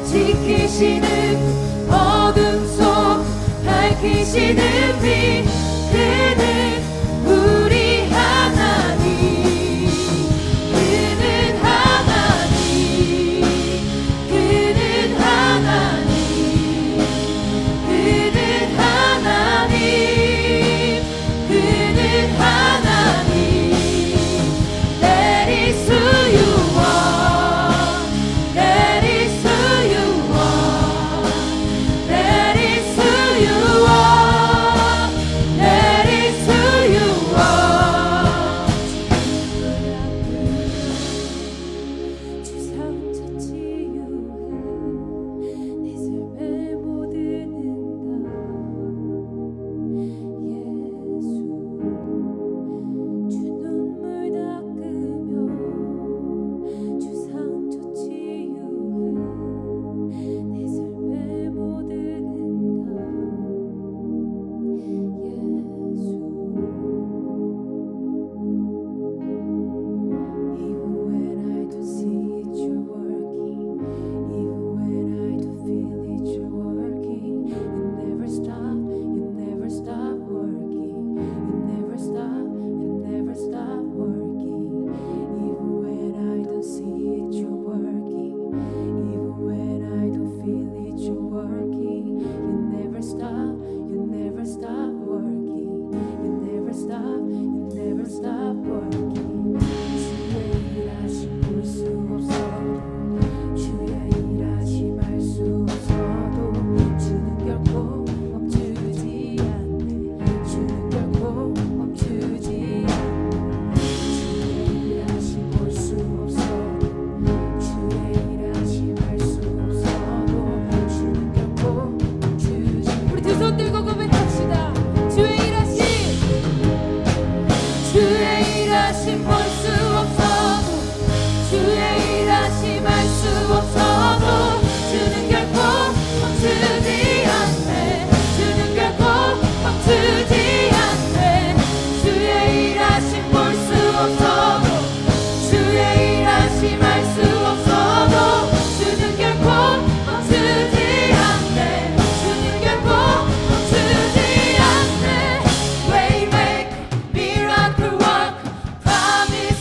지키시는 어둠 속 밝히시는 빛 그는 우리 하나님 그는 하나님 그는 하나님 그는 하나님 그는 하나님 That is who you are That is who you are That is who you are That is who you are 주상처 치유해 네 삶의 모든 응답 예수 주 눈물 닦으며 주상처 치유해 내 삶의 모든 응답 예수 Even when I don't see it you're working Even when I don't feel it you're working You never stop working You never stop working Even when I don't see it you're working Even when I don't feel it you're working You never stop working You never stop working 주의 일하심 볼 수 없어도 주의 일하심 알 수 없어도 주는 결코 멈추지 않네 주는 결코 멈추지 않네 주의 일하심 볼 수 없어도 주의 일하심 알 수 없어도 주는 결코 멈추지 우리 두 손 들고 고백합시다 주의 일하심 볼 수 없어도 주의 일하심 알 수 없어도 주는 결코 멈추지 않네 주는 결코 멈추지 않네 주의 일하심 볼 수 없어도 주의 일하심 알 수 없어도 주는 결코 멈추지 않네 주는 결코 멈추지 않네 Waymaker, miracle worker, promise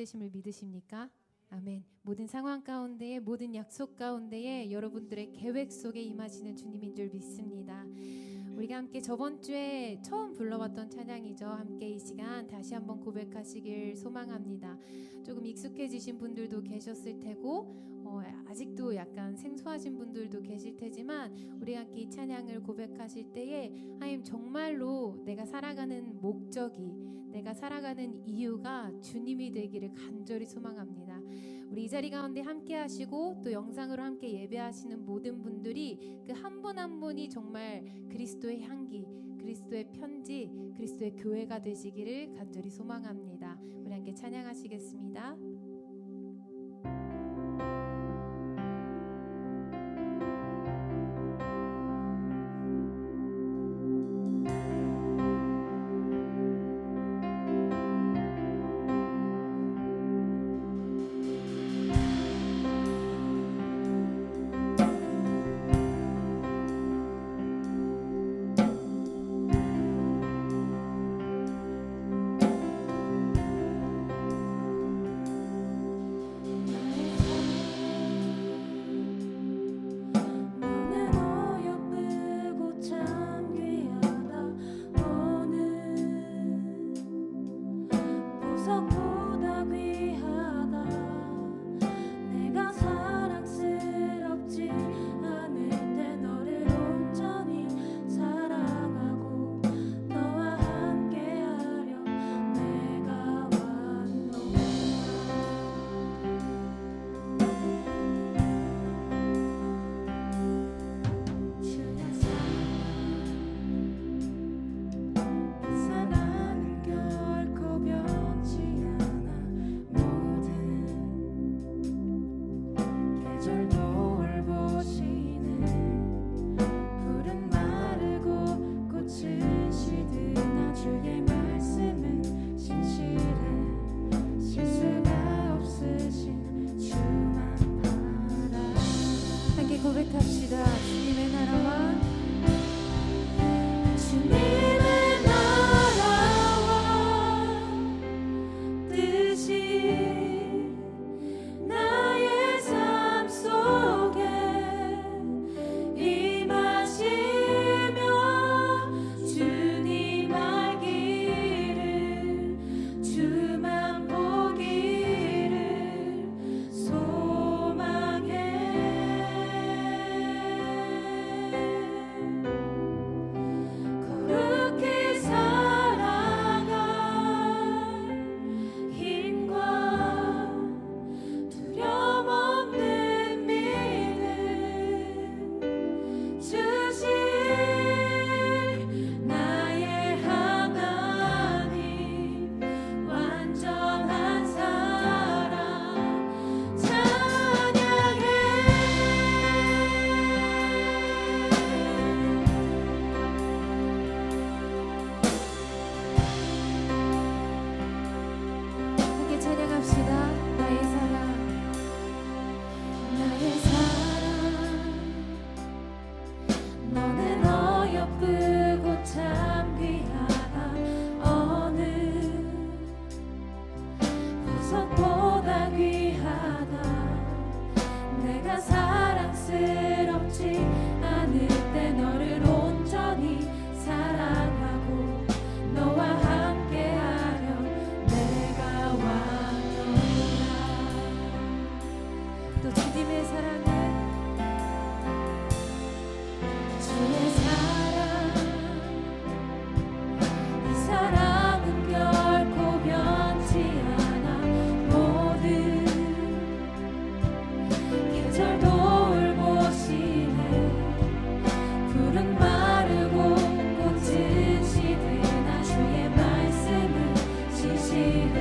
되심을 믿으십니까? 아멘. 모든 상황 가운데에, 모든 약속 가운데에 여러분들의 계획 속에 임하시는 주님인 줄 믿습니다. 우리가 함께 저번 주에 처음 불러봤던 찬양이죠. 함께 이 시간 다시 한번 고백하시길 소망합니다. 조금 익숙해지신 분들도 계셨을 테고 아직도 약간 생소하신 분들도 계실 테지만 우리가 함께 이 찬양을 고백하실 때에 하나님 정말로 내가 살아가는 목적이, 내가 살아가는 이유가 주님이 되기를 간절히 소망합니다. 우리 이 자리 가운데 함께 하시고 또 영상으로 함께 예배하시는 모든 분들이 그 한 분 한 분이 정말 그리스도의 향기, 그리스도의 편지, 그리스도의 교회가 되시기를 간절히 소망합니다. 우리 함께 찬양하시겠습니다. 고백합시다. 주님의 나라와 주님의 나라와 뜻이 나의 삶 속에 임하시며 주님 알기를 주만 보기를 소망해. 거룩히 살아갈 힘과 두려움 없는 믿음 주실 나의 하나님 완전한 사랑 찬양해. 함께 찬양합시다. 나의 사랑, 나의 사랑, 너는 어여쁘고 참 귀하다. 어느 보석보다 귀하다. 내가 사랑스럽지 않을 때 너를 온전히 사랑하고 너와 함께하려 내가 왔노라. 또 주님의 사랑은 주의 사랑, 이 사랑은 결코 변치 않아. 모든 계절도 돌보시네. 푸른 마르고 꽃은 시드나 주의 말씀은 지시네.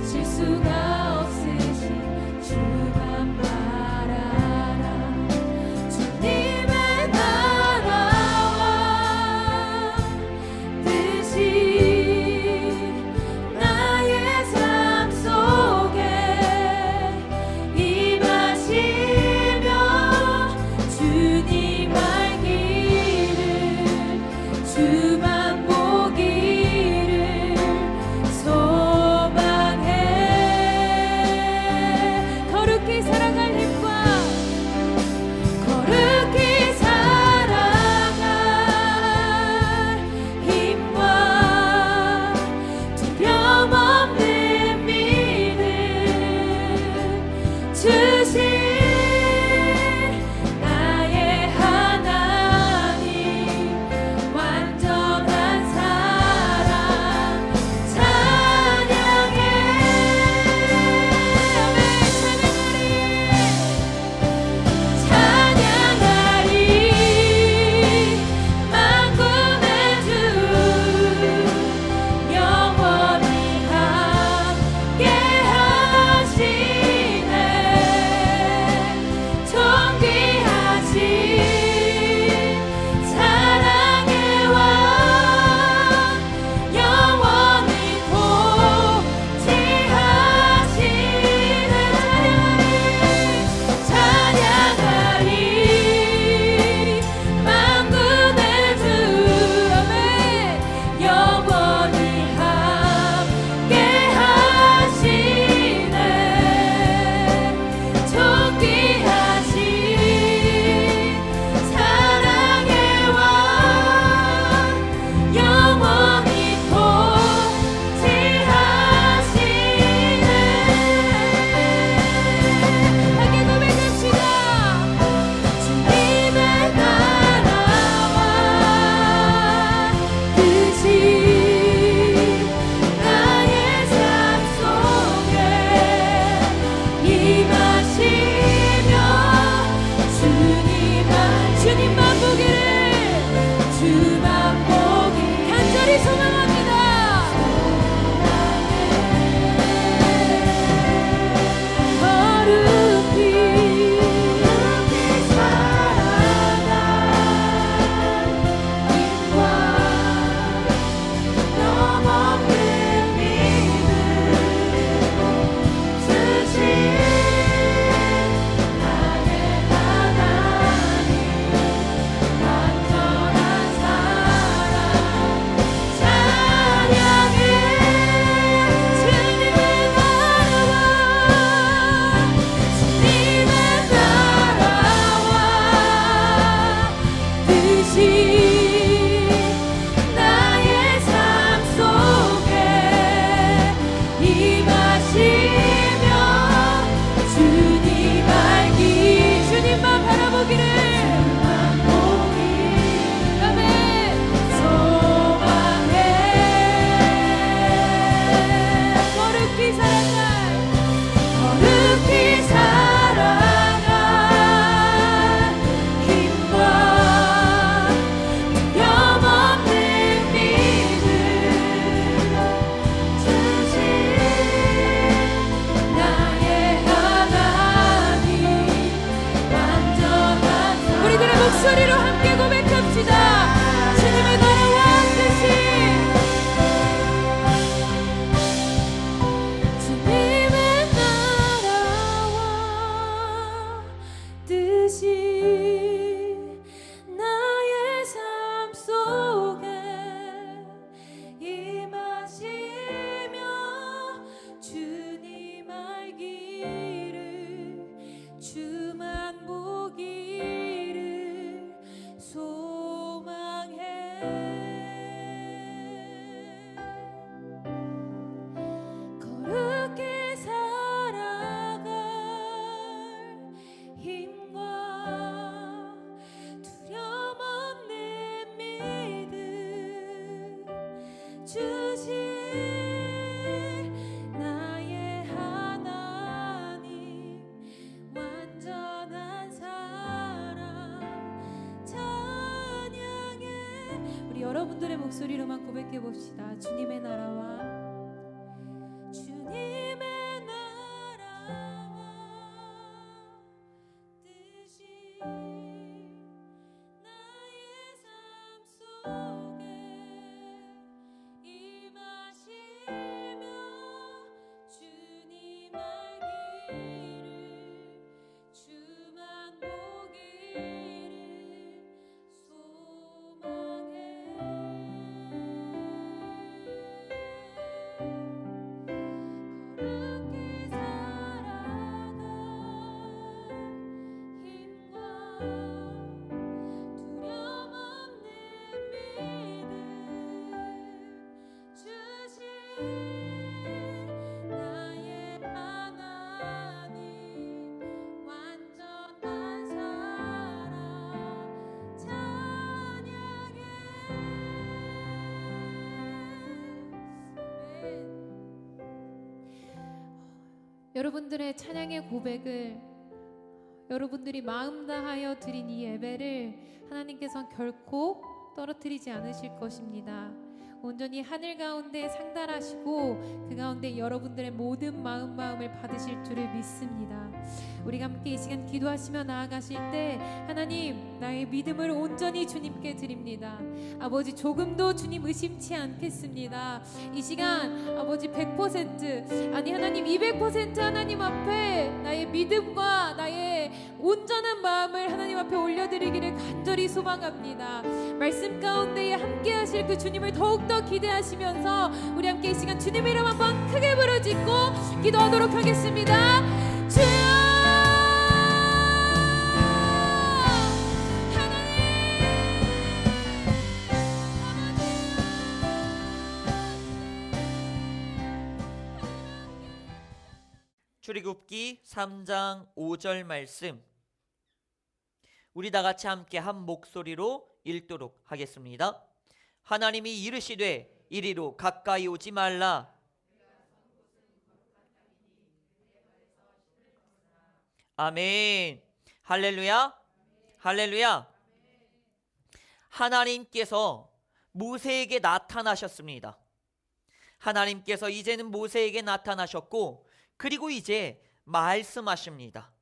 실수가 없으신 주만 바라라. 주님의 나라와 뜻이 나의 삶 속에 임하시며 주님 알기를 여러분들의 목소리로만 고백해 봅시다. 주님의 나라와 주님의 나라와 뜻이 나의 삶 속에 임하시며 주님 알기를 주만 보기를 소망해. 거룩히 살아갈 힘과 두려움 없는 믿음 주신 나의 하나님 완전한 사랑 찬양해. 여러분들의 찬양의 고백을, 여러분들이 마음 다하여 드린 이 예배를 하나님께서는 결코 떨어뜨리지 않으실 것입니다. 온전히 하늘 가운데 상달하시고 그 가운데 여러분들의 모든 마음을 받으실 줄을 믿습니다. 우리가 함께 이 시간 기도하시며 나아가실 때 하나님, 나의 믿음을 온전히 주님께 드립니다. 아버지, 조금도 주님 의심치 않겠습니다. 이 시간 아버지 100% 아니 하나님 200% 하나님 앞에 나의 믿음과 나의 온전한 마음을 하나님 앞에 올려드리기를 간절히 소망합니다. 말씀 가운데에 함께 하실 그 주님을 더욱더 기대하시면서 우리 함께 이 시간 주님의 이름 한번 크게 부르짖고 기도하도록 하겠습니다. 주여 출애굽기 3장 5절 말씀, 우리 다 같이 함께 한 목소리로 읽도록 하겠습니다. 하나님이 이르시되 이리로 가까이 오지 말라. 아멘. 할렐루야. 할렐루야. 하나님께서 모세에게 나타나셨습니다. 하나님께서 이제는 모세에게 나타나셨고, 그리고 이제 말씀하십니다.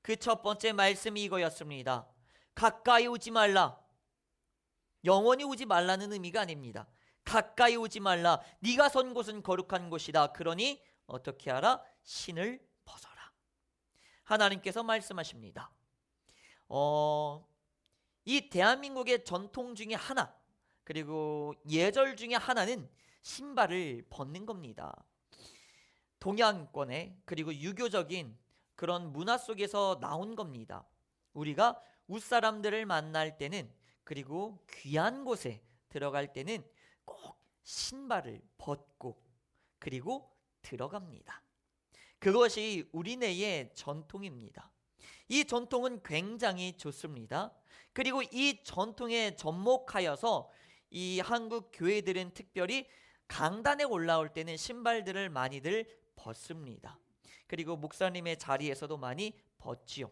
그 첫 번째 말씀이 이거였습니다. 가까이 오지 말라. 영원히 오지 말라는 의미가 아닙니다. 가까이 오지 말라. 네가 선 곳은 거룩한 곳이다. 그러니 어떻게 하라? 신을 벗어라. 하나님께서 말씀하십니다. 이 대한민국의 전통 중에 하나, 그리고 예절 중에 하나는 신발을 벗는 겁니다. 동양권의 그리고 유교적인 그런 문화 속에서 나온 겁니다. 우리가 웃사람들을 만날 때는, 그리고 귀한 곳에 들어갈 때는 꼭 신발을 벗고 그리고 들어갑니다. 그것이 우리네의 전통입니다. 이 전통은 굉장히 좋습니다. 그리고 이 전통에 접목하여서 이 한국 교회들은 특별히 강단에 올라올 때는 신발들을 많이들 벗습니다. 그리고 목사님의 자리에서도 많이 벗지요.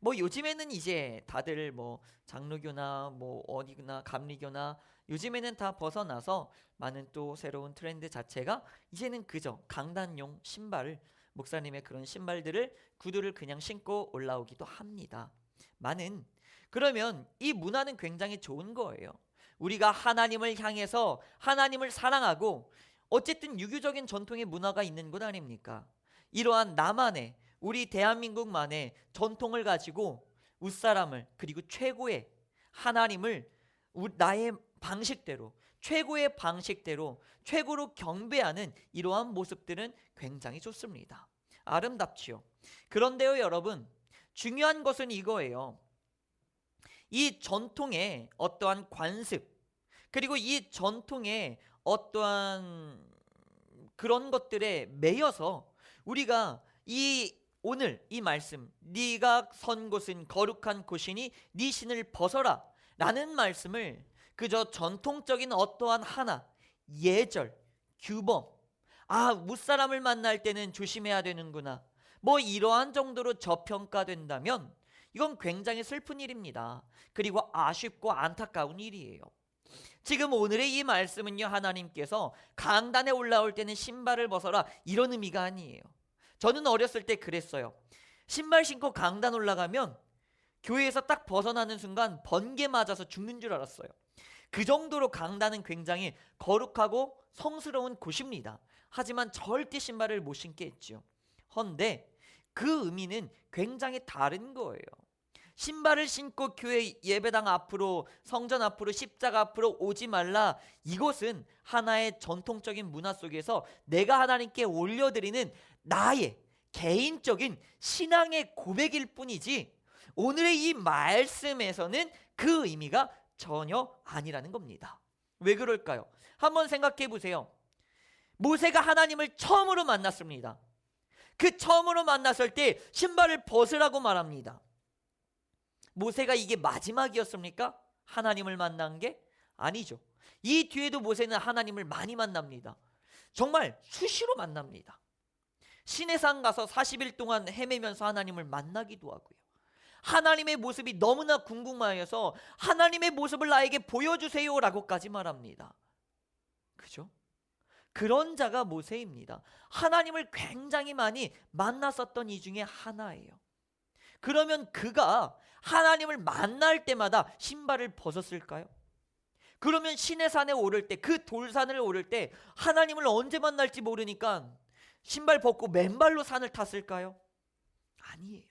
요즘에는 이제 다들 장로교나 어디나 감리교나 요즘에는 다 벗어나서 많은 또 새로운 트렌드 자체가 이제는 그저 강단용 신발을, 목사님의 그런 신발들을, 구두를 그냥 신고 올라오기도 합니다. 그러면 이 문화는 굉장히 좋은 거예요. 우리가 하나님을 향해서 하나님을 사랑하고, 어쨌든 유교적인 전통의 문화가 있는 것 아닙니까? 이러한 나만의, 우리 대한민국만의 전통을 가지고 웃사람을, 그리고 최고의 하나님을 나의 방식대로, 최고의 방식대로, 최고로 경배하는 이러한 모습들은 굉장히 좋습니다. 아름답지요. 그런데요 여러분, 중요한 것은 이거예요. 이 전통의 어떠한 관습, 그리고 이 전통의 어떠한 그런 것들에 매여서 우리가 오늘 이 말씀, 네가 선 곳은 거룩한 곳이니 네 신을 벗어라 라는 말씀을 그저 전통적인 어떠한 하나, 예절, 규범, 무사람을 만날 때는 조심해야 되는구나, 이러한 정도로 저평가된다면 이건 굉장히 슬픈 일입니다. 그리고 아쉽고 안타까운 일이에요. 지금 오늘의 이 말씀은요, 하나님께서 강단에 올라올 때는 신발을 벗어라, 이런 의미가 아니에요. 저는 어렸을 때 그랬어요. 신발 신고 강단 올라가면 교회에서 딱 벗어나는 순간 번개 맞아서 죽는 줄 알았어요. 그 정도로 강단은 굉장히 거룩하고 성스러운 곳입니다. 하지만 절대 신발을 못 신게 했죠. 헌데 그 의미는 굉장히 다른 거예요. 신발을 신고 교회 예배당 앞으로, 성전 앞으로, 십자가 앞으로 오지 말라, 이것은 하나의 전통적인 문화 속에서 내가 하나님께 올려드리는 나의 개인적인 신앙의 고백일 뿐이지, 오늘의 이 말씀에서는 그 의미가 전혀 아니라는 겁니다. 왜 그럴까요? 한번 생각해 보세요. 모세가 하나님을 처음으로 만났습니다. 그 처음으로 만났을 때 신발을 벗으라고 말합니다. 모세가 이게 마지막이었습니까? 하나님을 만난 게? 아니죠. 이 뒤에도 모세는 하나님을 많이 만납니다. 정말 수시로 만납니다. 시내산 가서 40일 동안 헤매면서 하나님을 만나기도 하고요. 하나님의 모습이 너무나 궁금하여서 하나님의 모습을 나에게 보여주세요 라고까지 말합니다. 그죠? 그런 자가 모세입니다. 하나님을 굉장히 많이 만났었던 이 중에 하나예요. 그러면 그가 하나님을 만날 때마다 신발을 벗었을까요? 그러면 시내산에 오를 때, 그 돌산을 오를 때 하나님을 언제 만날지 모르니까 신발 벗고 맨발로 산을 탔을까요? 아니에요.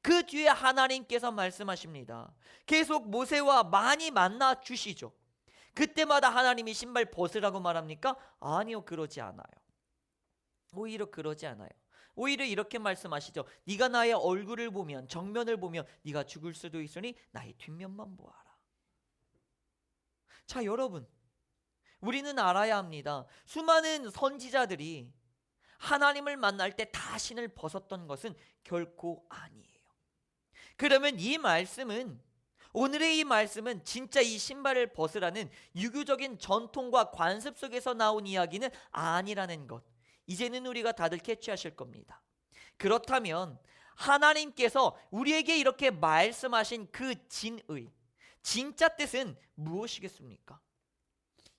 그 뒤에 하나님께서 말씀하십니다. 계속 모세와 많이 만나 주시죠. 그때마다 하나님이 신발 벗으라고 말합니까? 아니요, 그러지 않아요. 오히려 그러지 않아요. 오히려 이렇게 말씀하시죠. 네가 나의 얼굴을 보면, 정면을 보면 네가 죽을 수도 있으니 나의 뒷면만 보아라. 자, 여러분, 우리는 알아야 합니다. 수많은 선지자들이 하나님을 만날 때 다 신을 벗었던 것은 결코 아니에요. 그러면 이 말씀은, 오늘의 이 말씀은 진짜 이 신발을 벗으라는 유교적인 전통과 관습 속에서 나온 이야기는 아니라는 것, 이제는 우리가 다들 캐치하실 겁니다. 그렇다면 하나님께서 우리에게 이렇게 말씀하신 그 진의, 진짜 뜻은 무엇이겠습니까?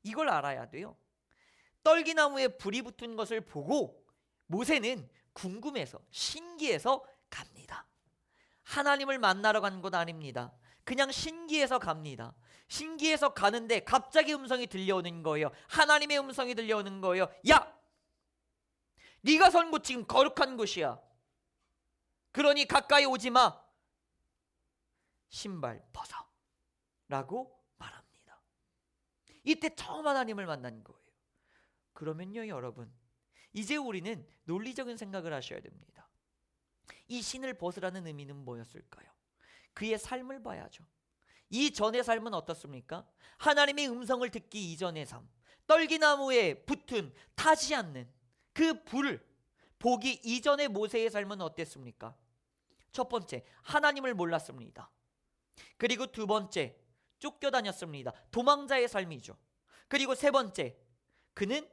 이걸 알아야 돼요. 떨기나무에 불이 붙은 것을 보고 모세는 궁금해서, 신기해서 갑니다. 하나님을 만나러 간 것 아닙니다. 그냥 신기해서 갑니다. 신기해서 가는데 갑자기 음성이 들려오는 거예요. 하나님의 음성이 들려오는 거예요. 야! 네가 선 곳 지금 거룩한 곳이야. 그러니 가까이 오지 마. 신발 벗어 라고 말합니다. 이때 처음 하나님을 만난 거예요. 그러면요, 여러분, 이제 우리는 논리적인 생각을 하셔야 됩니다. 이 신을 벗으라는 의미는 뭐였을까요? 그의 삶을 봐야죠. 이전의 삶은 어떻습니까? 하나님의 음성을 듣기 이전의 삶, 떨기나무에 붙은 타지 않는 그 불을 보기 이전의 모세의 삶은 어땠습니까? 첫 번째, 하나님을 몰랐습니다. 그리고 두 번째, 쫓겨다녔습니다. 도망자의 삶이죠. 그리고 세 번째, 그는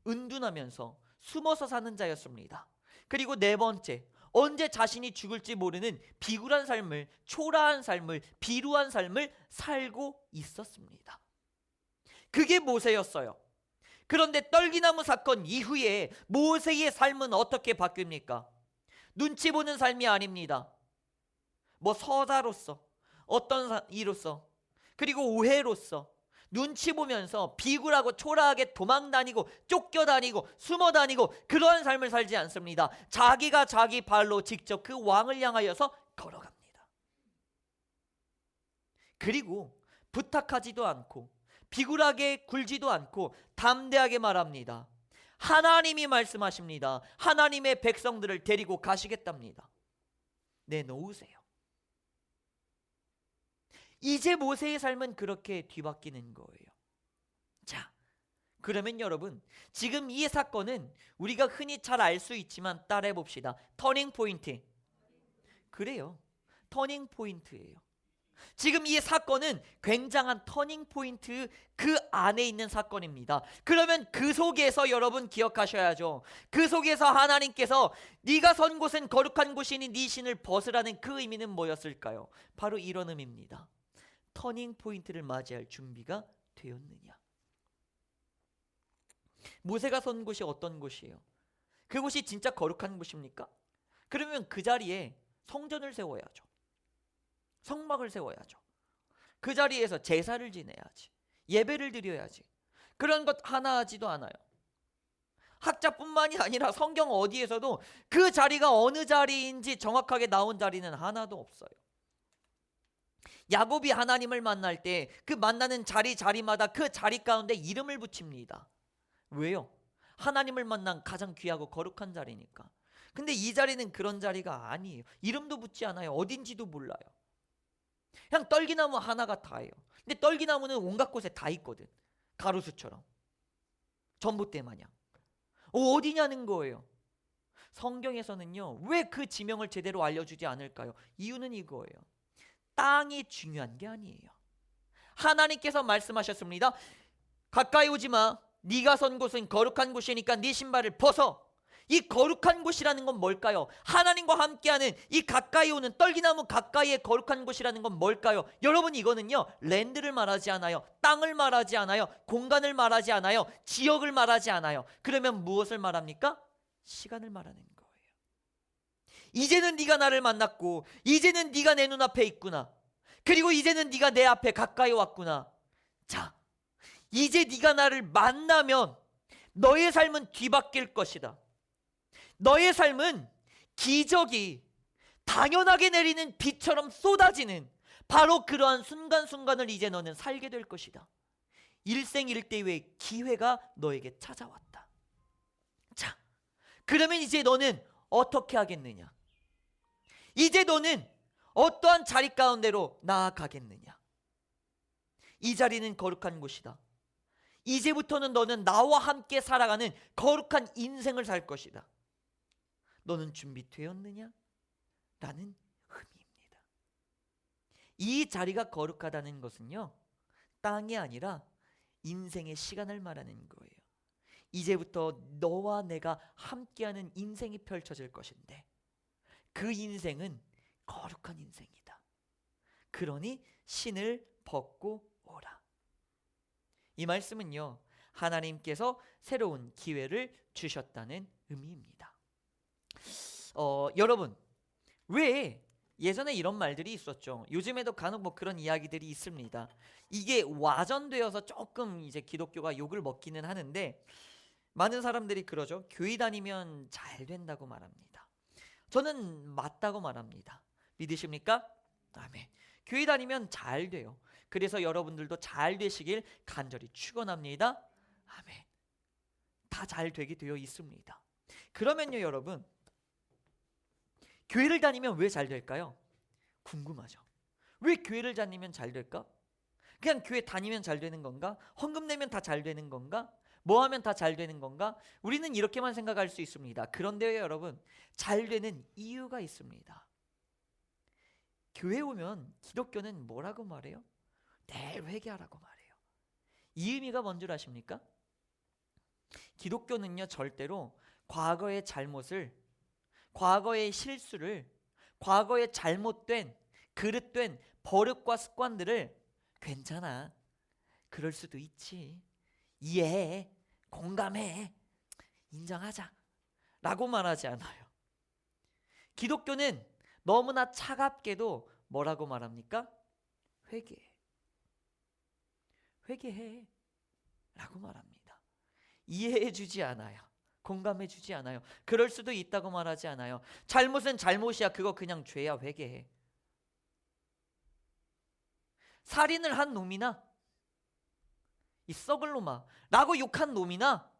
은둔하면서 숨어서 사는 자였습니다. 그리고 네 번째, 언제 자신이 죽을지 모르는 비굴한 삶을, 초라한 삶을, 비루한 삶을 살고 있었습니다. 그게 모세였어요. 그런데 떨기나무 사건 이후에 모세의 삶은 어떻게 바뀝니까? 눈치 보는 삶이 아닙니다. 뭐 서자로서, 어떤 이로서, 그리고 오해로서 눈치 보면서 비굴하고 초라하게 도망다니고 쫓겨다니고 숨어다니고 그러한 삶을 살지 않습니다. 자기가 자기 발로 직접 그 왕을 향하여서 걸어갑니다. 그리고 부탁하지도 않고 비굴하게 굴지도 않고 담대하게 말합니다. 하나님이 말씀하십니다. 하나님의 백성들을 데리고 가시겠답니다. 내놓으세요. 이제 모세의 삶은 그렇게 뒤바뀌는 거예요. 자, 그러면 여러분, 지금 이 사건은 우리가 흔히 잘 알 수 있지만 따라해 봅시다. 터닝 포인트. 그래요. 터닝 포인트예요. 지금 이 사건은 굉장한 터닝 포인트 그 안에 있는 사건입니다. 그러면 그 속에서 여러분 기억하셔야죠. 그 속에서 하나님께서 네가 선 곳은 거룩한 곳이니 네 신을 벗으라는 그 의미는 뭐였을까요? 바로 이런 의미입니다. 터닝 포인트를 맞이할 준비가 되었느냐. 모세가 선 곳이 어떤 곳이에요? 그곳이 진짜 거룩한 곳입니까? 그러면 그 자리에 성전을 세워야죠. 성막을 세워야죠. 그 자리에서 제사를 지내야지. 예배를 드려야지. 그런 것 하나 하지도 않아요. 학자뿐만이 아니라 성경 어디에서도 그 자리가 어느 자리인지 정확하게 나온 자리는 하나도 없어요. 야곱이 하나님을 만날 때 그 만나는 자리마다 그 자리 가운데 이름을 붙입니다. 왜요? 하나님을 만난 가장 귀하고 거룩한 자리니까. 근데 이 자리는 그런 자리가 아니에요. 이름도 붙지 않아요. 어딘지도 몰라요. 그냥 떨기나무 하나가 다예요. 근데 떨기나무는 온갖 곳에 다 있거든. 가로수처럼. 전봇대 마냥. 어디냐는 거예요. 성경에서는요, 왜 그 지명을 제대로 알려주지 않을까요? 이유는 이거예요. 땅이 중요한 게 아니에요. 하나님께서 말씀하셨습니다. 가까이 오지 마. 네가 선 곳은 거룩한 곳이니까 네 신발을 벗어. 이 거룩한 곳이라는 건 뭘까요? 하나님과 함께하는 이 가까이 오는 떨기나무 가까이의 거룩한 곳이라는 건 뭘까요? 여러분, 이거는요, 랜드를 말하지 않아요. 땅을 말하지 않아요. 공간을 말하지 않아요. 지역을 말하지 않아요. 그러면 무엇을 말합니까? 시간을 말하는 거예요. 이제는 네가 나를 만났고, 이제는 네가 내 눈앞에 있구나. 그리고 이제는 네가 내 앞에 가까이 왔구나. 자, 이제 네가 나를 만나면 너의 삶은 뒤바뀔 것이다. 너의 삶은 기적이 당연하게 내리는 비처럼 쏟아지는 바로 그러한 순간순간을 이제 너는 살게 될 것이다. 일생일대의 기회가 너에게 찾아왔다. 자, 그러면 이제 너는 어떻게 하겠느냐? 이제 너는 어떠한 자리 가운데로 나아가겠느냐? 이 자리는 거룩한 곳이다. 이제부터는 너는 나와 함께 살아가는 거룩한 인생을 살 것이다. 너는 준비되었느냐? 라는 의미입니다. 이 자리가 거룩하다는 것은요, 땅이 아니라 인생의 시간을 말하는 거예요. 이제부터 너와 내가 함께하는 인생이 펼쳐질 것인데 그 인생은 거룩한 인생이다. 그러니 신을 벗고 오라. 이 말씀은요, 하나님께서 새로운 기회를 주셨다는 의미입니다. 여러분, 왜 예전에 이런 말들이 있었죠? 요즘에도 간혹 뭐 그런 이야기들이 있습니다. 이게 와전되어서 조금 이제 기독교가 욕을 먹기는 하는데, 많은 사람들이 그러죠. 교회 다니면 잘 된다고 말합니다. 저는 맞다고 말합니다. 믿으십니까? 아멘. 교회 다니면 잘 돼요. 그래서 여러분들도 잘 되시길 간절히 축원합니다. 아멘. 다 잘 되게 되어 있습니다. 그러면요, 여러분, 교회를 다니면 왜 잘 될까요? 궁금하죠. 왜 교회를 다니면 잘 될까? 그냥 교회 다니면 잘 되는 건가? 헌금 내면 다 잘 되는 건가? 뭐 하면 다 잘 되는 건가? 우리는 이렇게만 생각할 수 있습니다. 그런데요, 여러분, 잘 되는 이유가 있습니다. 교회 오면 기독교는 뭐라고 말해요? 늘 회개하라고 말해요. 이 의미가 뭔 줄 아십니까? 기독교는요, 절대로 과거의 잘못을, 과거의 실수를, 과거의 잘못된 그릇된 버릇과 습관들을 괜찮아, 그럴 수도 있지, 이해해, 공감해, 인정하자 라고 말하지 않아요. 기독교는 너무나 차갑게도 뭐라고 말합니까? 회개해, 회개해 라고 말합니다. 이해해 주지 않아요. 공감해 주지 않아요. 그럴 수도 있다고 말하지 않아요. 잘못은 잘못이야. 그거 그냥 죄야. 회개해. 살인을 한 놈이나 이 썩을 놈아 라고 욕한 놈이나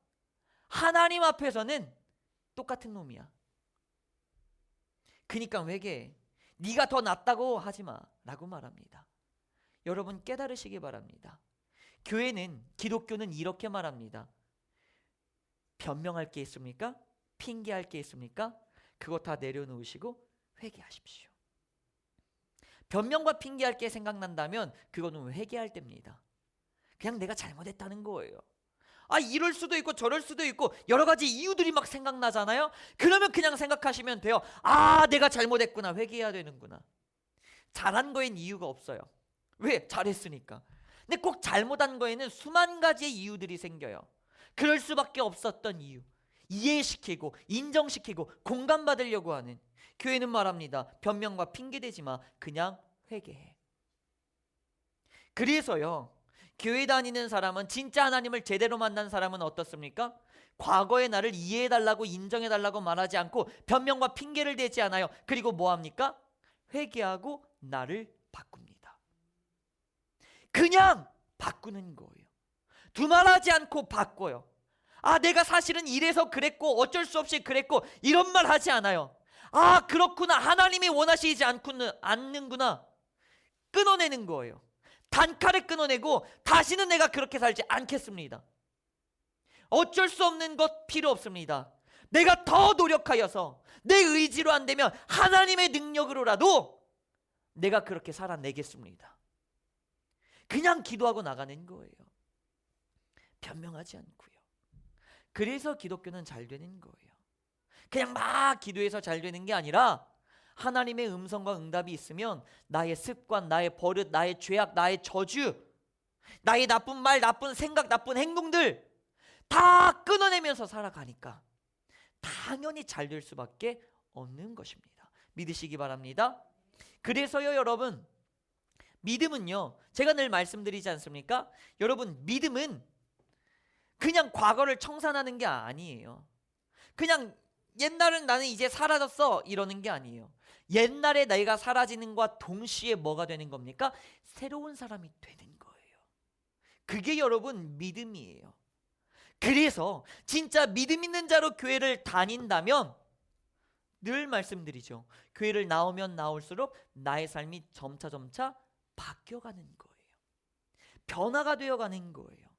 하나님 앞에서는 똑같은 놈이야. 그러니까 회개해. 네가 더 낫다고 하지마 라고 말합니다. 여러분, 깨달으시기 바랍니다. 교회는, 기독교는 이렇게 말합니다. 변명할 게 있습니까? 핑계할 게 있습니까? 그거 다 내려놓으시고 회개하십시오. 변명과 핑계할 게 생각난다면 그거는 회개할 때입니다. 그냥 내가 잘못했다는 거예요. 이럴 수도 있고 저럴 수도 있고 여러 가지 이유들이 막 생각나잖아요. 그러면 그냥 생각하시면 돼요. 내가 잘못했구나. 회개해야 되는구나. 잘한 거엔 이유가 없어요. 왜? 잘했으니까. 근데 꼭 잘못한 거에는 수만 가지의 이유들이 생겨요. 그럴 수밖에 없었던 이유, 이해시키고 인정시키고 공감받으려고 하는. 교회는 말합니다. 변명과 핑계대지 마. 그냥 회개해. 그래서요, 교회 다니는 사람은, 진짜 하나님을 제대로 만난 사람은 어떻습니까? 과거의 나를 이해해달라고 인정해달라고 말하지 않고 변명과 핑계를 대지 않아요. 그리고 뭐합니까? 회개하고 나를 바꿉니다. 그냥 바꾸는 거예요. 두말하지 않고 바꿔요. 내가 사실은 이래서 그랬고 어쩔 수 없이 그랬고 이런 말 하지 않아요. 그렇구나. 하나님이 원하시지 않는구나. 끊어내는 거예요. 단칼에 끊어내고 다시는 내가 그렇게 살지 않겠습니다. 어쩔 수 없는 것 필요 없습니다. 내가 더 노력하여서 내 의지로 안 되면 하나님의 능력으로라도 내가 그렇게 살아내겠습니다. 그냥 기도하고 나가는 거예요. 변명하지 않고요. 그래서 기독교는 잘 되는 거예요. 그냥 막 기도해서 잘 되는 게 아니라 하나님의 음성과 응답이 있으면 나의 습관, 나의 버릇, 나의 죄악, 나의 저주, 나의 나쁜 말, 나쁜 생각, 나쁜 행동들 다 끊어내면서 살아가니까 당연히 잘 될 수밖에 없는 것입니다. 믿으시기 바랍니다. 그래서요, 여러분, 믿음은요, 제가 늘 말씀드리지 않습니까? 여러분, 믿음은 그냥 과거를 청산하는 게 아니에요. 그냥 옛날은 나는 이제 사라졌어 이러는 게 아니에요. 옛날에 내가 사라지는 것과 동시에 뭐가 되는 겁니까? 새로운 사람이 되는 거예요. 그게 여러분 믿음이에요. 그래서 진짜 믿음 있는 자로 교회를 다닌다면 늘 말씀드리죠. 교회를 나오면 나올수록 나의 삶이 점차 바뀌어가는 거예요. 변화가 되어가는 거예요.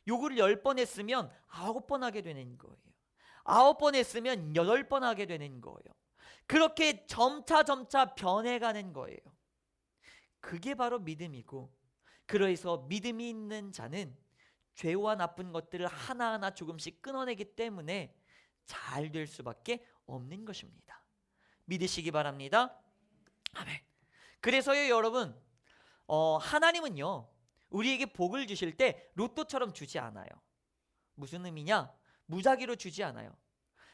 요거를 10번 했으면 9번 하게 되는 거예요. 9번 했으면 8번 하게 되는 거예요. 그렇게 점차 변해가는 거예요. 그게 바로 믿음이고, 그래서 믿음이 있는 자는 죄와 나쁜 것들을 하나하나 조금씩 끊어내기 때문에 잘 될 수밖에 없는 것입니다. 믿으시기 바랍니다. 아멘. 그래서요, 여러분, 하나님은요, 우리에게 복을 주실 때 로또처럼 주지 않아요. 무슨 의미냐? 무작위로 주지 않아요.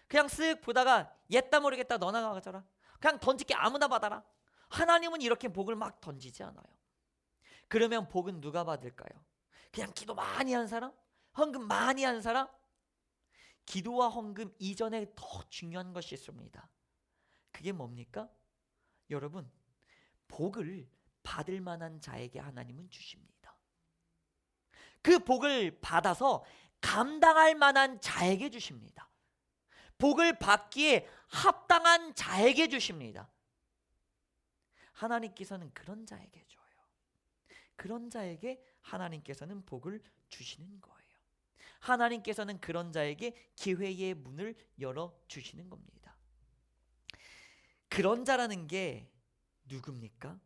그냥 쓱 보다가 옛다 모르겠다 너나 가져라. 그냥 던질게 아무나 받아라. 하나님은 이렇게 복을 막 던지지 않아요. 그러면 복은 누가 받을까요? 그냥 기도 많이 한 사람? 헌금 많이 한 사람? 기도와 헌금 이전에 더 중요한 것이 있습니다. 그게 뭡니까? 여러분, 복을 받을 만한 자에게 하나님은 주십니다. 그 복을 받아서 감당할 만한 자에게 주십니다. 복을 받기에 합당한 자에게 주십니다. 하나님께서는 그런 자에게 줘요. 그런 자에게 하나님께서는 복을 주시는 거예요. 하나님께서는 그런 자에게 기회의 문을 열어주시는 겁니다. 그런 자라는 게 누굽니까?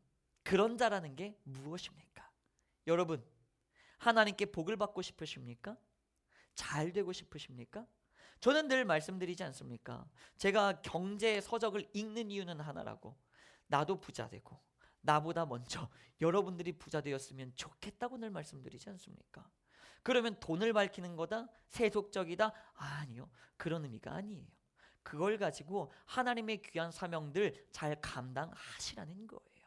그런 자라는 게 무엇입니까? 여러분, 하나님께 복을 받고 싶으십니까? 잘 되고 싶으십니까? 저는 늘 말씀드리지 않습니까? 제가 경제 서적을 읽는 이유는 하나라고. 나도 부자 되고 나보다 먼저 여러분들이 부자 되었으면 좋겠다고 늘 말씀드리지 않습니까? 그러면 돈을 밝히는 거다? 세속적이다? 아니요. 그런 의미가 아니에요. 그걸 가지고 하나님의 귀한 사명들 잘 감당하시라는 거예요.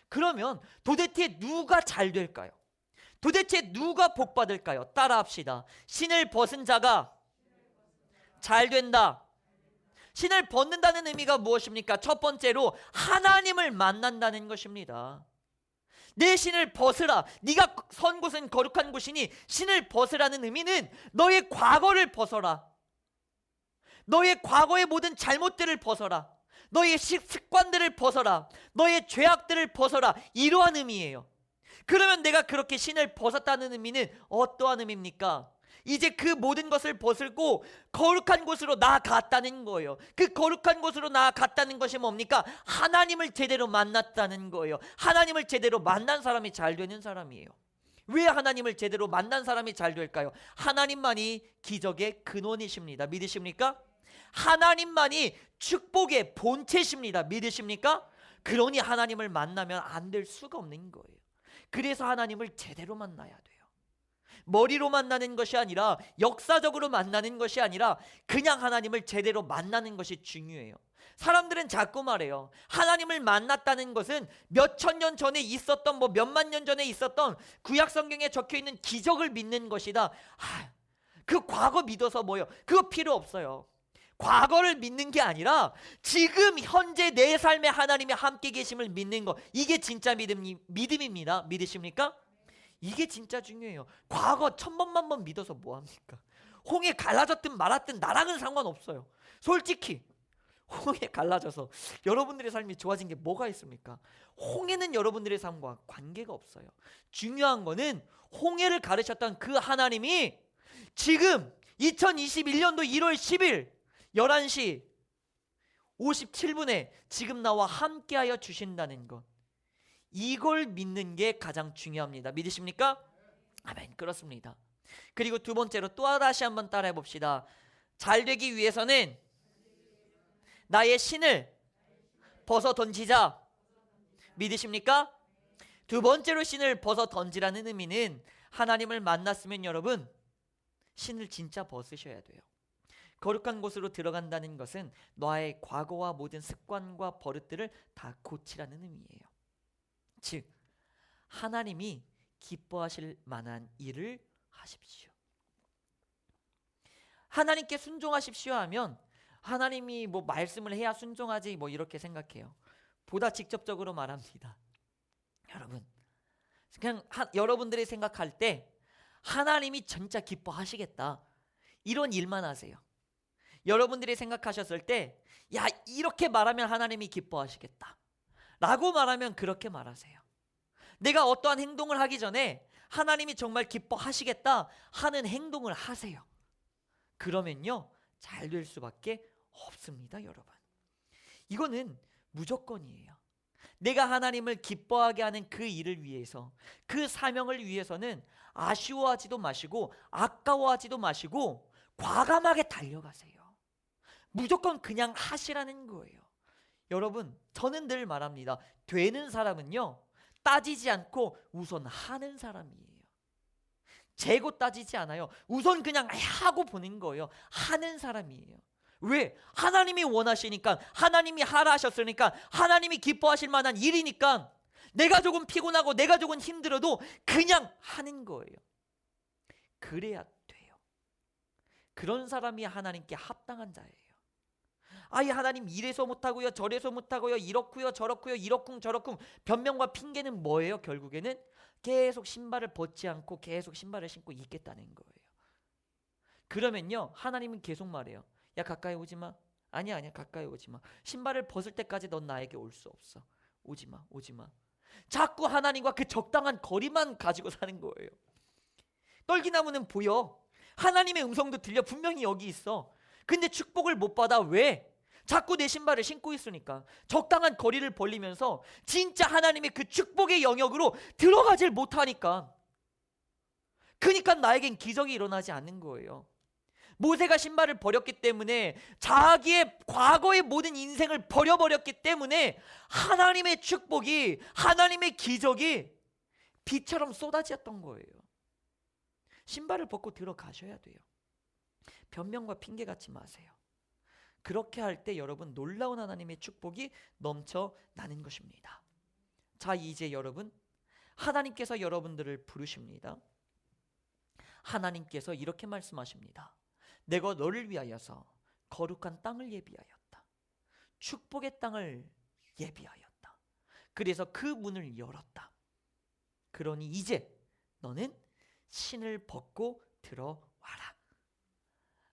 그러면 도대체 누가 잘 될까요? 도대체 누가 복 받을까요? 따라합시다. 신을 벗은 자가 잘 된다. 신을 벗는다는 의미가 무엇입니까? 첫 번째로 하나님을 만난다는 것입니다. 내 신을 벗으라. 네가 선 곳은 거룩한 곳이니 신을 벗으라는 의미는 너의 과거를 벗어라. 너의 과거의 모든 잘못들을 벗어라. 너의 습관들을 벗어라. 너의 죄악들을 벗어라. 이러한 의미예요. 그러면 내가 그렇게 신을 벗었다는 의미는 어떠한 의미입니까? 이제 그 모든 것을 벗고 거룩한 곳으로 나아갔다는 거예요. 그 거룩한 곳으로 나아갔다는 것이 뭡니까? 하나님을 제대로 만났다는 거예요. 하나님을 제대로 만난 사람이 잘 되는 사람이에요. 왜 하나님을 제대로 만난 사람이 잘 될까요? 하나님만이 기적의 근원이십니다. 믿으십니까? 하나님만이 축복의 본체십니다. 믿으십니까? 그러니 하나님을 만나면 안 될 수가 없는 거예요. 그래서 하나님을 제대로 만나야 돼요. 머리로 만나는 것이 아니라, 역사적으로 만나는 것이 아니라 그냥 하나님을 제대로 만나는 것이 중요해요. 사람들은 자꾸 말해요. 하나님을 만났다는 것은 몇천 년 전에 있었던, 몇만 년 전에 있었던 구약 성경에 적혀 있는 기적을 믿는 것이다. 그 과거 믿어서 뭐요? 그거 필요 없어요. 과거를 믿는 게 아니라 지금 현재 내 삶에 하나님이 함께 계심을 믿는 것, 이게 진짜 믿음입니다. 믿으십니까? 이게 진짜 중요해요. 과거 1000번만 번 믿어서 뭐합니까? 홍해 갈라졌든 말았든 나랑은 상관없어요. 솔직히 홍해 갈라져서 여러분들의 삶이 좋아진 게 뭐가 있습니까? 홍해는 여러분들의 삶과 관계가 없어요. 중요한 거는 홍해를 가르쳤던 그 하나님이 지금 2021년도 1월 10일 11시 57분에 지금 나와 함께하여 주신다는 것, 이걸 믿는 게 가장 중요합니다. 믿으십니까? 아멘. 그렇습니다. 그리고 두 번째로 또 다시 한번 따라해 봅시다. 잘 되기 위해서는 나의 신을 벗어 던지자. 믿으십니까? 두 번째로 신을 벗어 던지라는 의미는, 하나님을 만났으면 여러분 신을 진짜 벗으셔야 돼요. 거룩한 곳으로 들어간다는 것은 너의 과거와 모든 습관과 버릇들을 다 고치라는 의미예요. 즉 하나님이 기뻐하실 만한 일을 하십시오. 하나님께 순종하십시오 하면 하나님이 말씀을 해야 순종하지 이렇게 생각해요. 보다 직접적으로 말합니다. 여러분, 그냥 여러분들이 생각할 때 하나님이 진짜 기뻐하시겠다, 이런 일만 하세요. 여러분들이 생각하셨을 때 야, 이렇게 말하면 하나님이 기뻐하시겠다 라고 말하면 그렇게 말하세요. 내가 어떠한 행동을 하기 전에 하나님이 정말 기뻐하시겠다 하는 행동을 하세요. 그러면요 잘 될 수밖에 없습니다. 여러분, 이거는 무조건이에요. 내가 하나님을 기뻐하게 하는 그 일을 위해서, 그 사명을 위해서는 아쉬워하지도 마시고 아까워하지도 마시고 과감하게 달려가세요. 무조건 그냥 하시라는 거예요. 여러분, 저는 늘 말합니다. 되는 사람은요 따지지 않고 우선 하는 사람이에요. 재고 따지지 않아요. 우선 그냥 하고 보는 거예요. 하는 사람이에요. 왜? 하나님이 원하시니까, 하나님이 하라 하셨으니까, 하나님이 기뻐하실 만한 일이니까, 내가 조금 피곤하고 내가 조금 힘들어도 그냥 하는 거예요. 그래야 돼요. 그런 사람이 하나님께 합당한 자예요. 아예 하나님 이래서 못하고요, 저래서 못하고요, 이렇고요, 저렇고요, 이렇쿵 저렇쿵 변명과 핑계는 뭐예요? 결국에는 계속 신발을 벗지 않고 계속 신발을 신고 있겠다는 거예요. 그러면요 하나님은 계속 말해요. 야, 가까이 오지 마. 아니야, 가까이 오지 마. 신발을 벗을 때까지 넌 나에게 올 수 없어. 오지 마, 오지 마. 자꾸 하나님과 그 적당한 거리만 가지고 사는 거예요. 떨기나무는 보여. 하나님의 음성도 들려. 분명히 여기 있어. 근데 축복을 못 받아. 왜? 자꾸 내 신발을 신고 있으니까. 적당한 거리를 벌리면서 진짜 하나님의 그 축복의 영역으로 들어가질 못하니까. 그러니까 나에겐 기적이 일어나지 않는 거예요. 모세가 신발을 버렸기 때문에, 자기의 과거의 모든 인생을 버려버렸기 때문에 하나님의 축복이, 하나님의 기적이 비처럼 쏟아졌던 거예요. 신발을 벗고 들어가셔야 돼요. 변명과 핑계 갖지 마세요. 그렇게 할 때 여러분 놀라운 하나님의 축복이 넘쳐나는 것입니다. 자, 이제 여러분, 하나님께서 여러분들을 부르십니다. 하나님께서 이렇게 말씀하십니다. 내가 너를 위하여서 거룩한 땅을 예비하였다. 축복의 땅을 예비하였다. 그래서 그 문을 열었다. 그러니 이제 너는 신을 벗고 들어와라.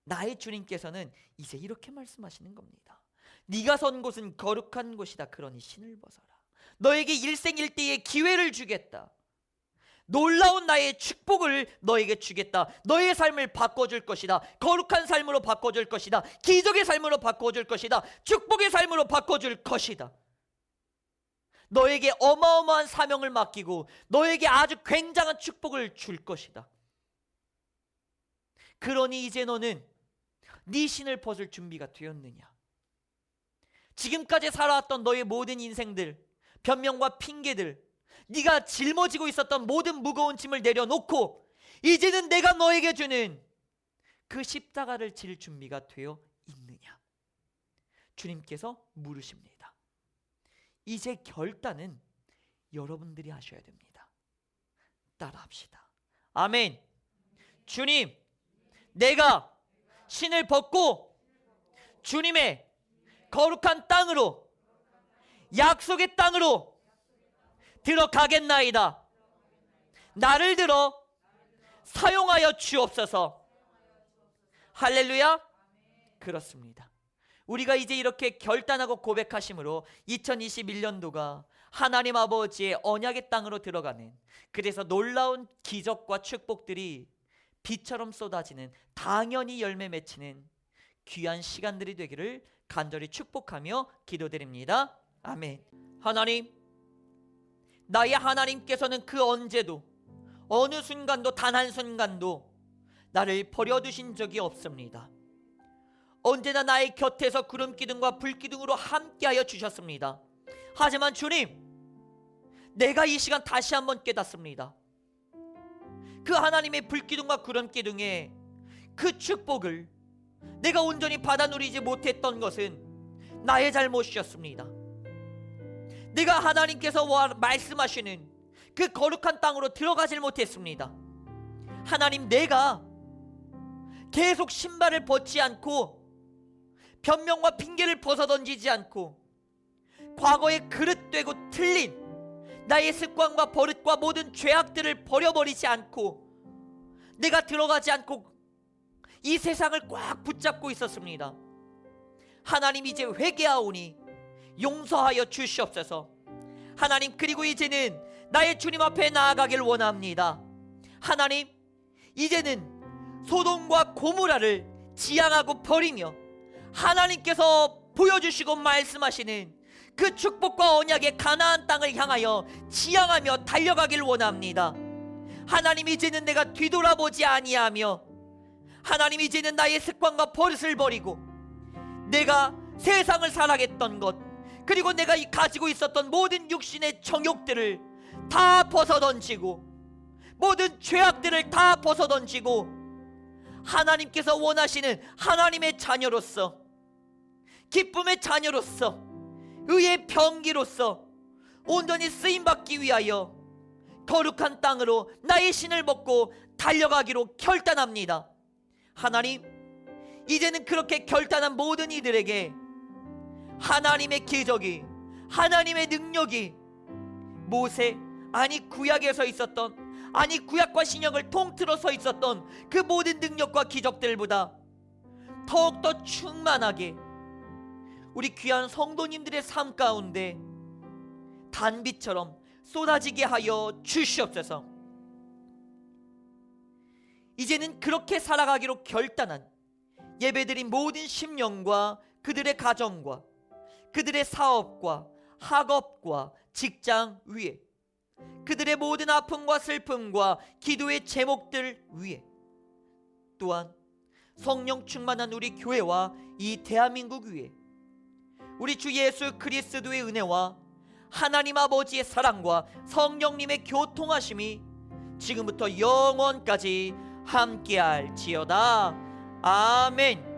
나의 주님께서는 이제 이렇게 말씀하시는 겁니다. 네가 선 곳은 거룩한 곳이다. 그러니 신을 벗어라. 너에게 일생일대의 기회를 주겠다. 놀라운 나의 축복을 너에게 주겠다. 너의 삶을 바꿔줄 것이다. 거룩한 삶으로 바꿔줄 것이다. 기적의 삶으로 바꿔줄 것이다. 축복의 삶으로 바꿔줄 것이다. 너에게 어마어마한 사명을 맡기고 너에게 아주 굉장한 축복을 줄 것이다. 그러니 이제 너는 네 신을 벗을 준비가 되었느냐? 지금까지 살아왔던 너의 모든 인생들, 변명과 핑계들, 네가 짊어지고 있었던 모든 무거운 짐을 내려놓고 이제는 내가 너에게 주는 그 십자가를 질 준비가 되어 있느냐? 주님께서 물으십니다. 이제 결단은 여러분들이 하셔야 됩니다. 따라합시다. 아멘. 주님, 내가 신을 벗고 주님의 거룩한 땅으로, 약속의 땅으로 들어가겠나이다. 나를 들어 사용하여 주옵소서. 할렐루야. 그렇습니다. 우리가 이제 이렇게 결단하고 고백하심으로 2021년도가 하나님 아버지의 언약의 땅으로 들어가는, 그래서 놀라운 기적과 축복들이 비처럼 쏟아지는, 당연히 열매 맺히는 귀한 시간들이 되기를 간절히 축복하며 기도드립니다. 아멘. 하나님, 나의 하나님께서는 그 언제도 어느 순간도 단 한순간도 나를 버려두신 적이 없습니다. 언제나 나의 곁에서 구름기둥과 불기둥으로 함께하여 주셨습니다. 하지만 주님, 내가 이 시간 다시 한번 깨닫습니다. 그 하나님의 불기둥과 구름기둥의 그 축복을 내가 온전히 받아 누리지 못했던 것은 나의 잘못이었습니다. 내가 하나님께서 말씀하시는 그 거룩한 땅으로 들어가질 못했습니다. 하나님, 내가 계속 신발을 벗지 않고 변명과 핑계를 벗어던지지 않고 과거에 그릇되고 틀린 나의 습관과 버릇과 모든 죄악들을 버려버리지 않고 내가 들어가지 않고 이 세상을 꽉 붙잡고 있었습니다. 하나님, 이제 회개하오니 용서하여 주시옵소서. 하나님, 그리고 이제는 나의 주님 앞에 나아가길 원합니다. 하나님, 이제는 소돔과 고모라를 지향하고 버리며 하나님께서 보여주시고 말씀하시는 그 축복과 언약의 가나안 땅을 향하여 지향하며 달려가길 원합니다. 하나님, 이제는 내가 뒤돌아보지 아니하며, 하나님, 이제는 나의 습관과 버릇을 버리고 내가 세상을 살아겠던 것, 그리고 내가 가지고 있었던 모든 육신의 정욕들을 다 벗어던지고 모든 죄악들을 다 벗어던지고 하나님께서 원하시는 하나님의 자녀로서, 기쁨의 자녀로서, 의의 병기로서 온전히 쓰임받기 위하여 거룩한 땅으로 나의 신을 벗고 달려가기로 결단합니다. 하나님, 이제는 그렇게 결단한 모든 이들에게 하나님의 기적이, 하나님의 능력이 모세, 아니 구약에 서 있었던, 아니 구약과 신약을 통틀어 서 있었던 그 모든 능력과 기적들보다 더욱더 충만하게 우리 귀한 성도님들의 삶 가운데 단비처럼 쏟아지게 하여 주시옵소서. 이제는 그렇게 살아가기로 결단한 예배드린 모든 심령과 그들의 가정과 그들의 사업과 학업과 직장 위에, 그들의 모든 아픔과 슬픔과 기도의 제목들 위에, 또한 성령 충만한 우리 교회와 이 대한민국 위에 우리 주 예수 그리스도의 은혜와 하나님 아버지의 사랑과 성령님의 교통하심이 지금부터 영원까지 함께할지어다. 아멘.